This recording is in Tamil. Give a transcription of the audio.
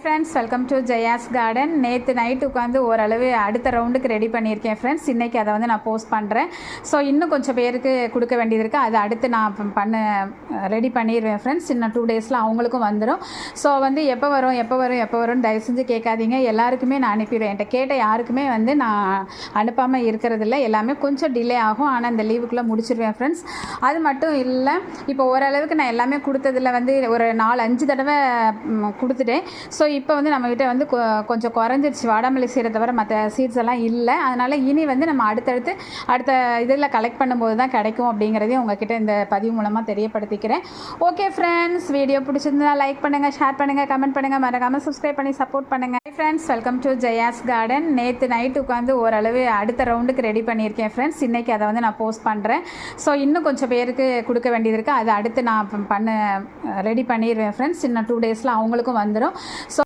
Friends, welcome to Jaya's garden. நேற்று நைட்டு உட்காந்து ஓரளவு அடுத்த ரவுண்டுக்கு ரெடி பண்ணியிருக்கேன் ஃப்ரெண்ட்ஸ். இன்றைக்கி அதை வந்து நான் போஸ்ட் பண்ணுறேன். ஸோ இன்னும் கொஞ்சம் பேருக்கு கொடுக்க வேண்டியது இருக்குது. அது அடுத்து நான் ரெடி பண்ணிடுவேன் ஃப்ரெண்ட்ஸ். இன்னும் 2 டேஸில் அவங்களுக்கும் வந்துடும். ஸோ வந்து எப்போ வரும்னு தயவு செஞ்சு கேட்காதீங்க. எல்லாருக்குமே நான் அனுப்பிடுவேன். என்கிட்ட கேட்ட யாருக்குமே வந்து நான் அனுப்பாமல் இருக்கிறதில்ல. எல்லாமே கொஞ்சம் டிலே ஆகும், ஆனால் இந்த லீவுக்குள்ளே முடிச்சிடுவேன் ஃப்ரெண்ட்ஸ். அது மட்டும் இல்லை, இப்போ ஓரளவுக்கு நான் எல்லாமே கொடுத்ததில் வந்து ஒரு 4-5 தடவை கொடுத்துட்டேன். ஸோ இப்போ வந்து நம்மக்கிட்ட வந்து கொஞ்சம் குறைஞ்சிருச்சு. வாடாமல்லி சீரை தவிர மற்ற சீட்ஸ் எல்லாம் இல்லை. அதனால் இனி வந்து நம்ம அடுத்த இதில் கலெக்ட் பண்ணும்போது தான் கிடைக்கும் அப்படிங்கிறதையும் உங்ககிட்ட இந்த பதிவு மூலமாக தெரியப்படுத்திக்கிறேன். ஓகே ஃப்ரெண்ட்ஸ், வீடியோ பிடிச்சிருந்தா லைக் பண்ணுங்கள், ஷேர் பண்ணுங்கள், கமெண்ட் பண்ணுங்கள், மறக்காமல் சப்ஸ்கிரைப் பண்ணி சப்போர்ட் பண்ணுங்கள். Friends, welcome to Jaya's garden. நேற்று நைட்டு உட்காந்து ஓரளவு அடுத்த ரவுண்டுக்கு ரெடி பண்ணியிருக்கேன் ஃப்ரெண்ட்ஸ். இன்றைக்கி அதை வந்து நான் போஸ்ட் பண்ணுறேன். ஸோ இன்னும் கொஞ்சம் பேருக்கு கொடுக்க வேண்டியது இருக்குது. அது அடுத்து நான் ரெடி பண்ணிடுவேன் ஃப்ரெண்ட்ஸ். இன்னும் 2 டேஸில் அவங்களுக்கும் வந்துடும். ஸோ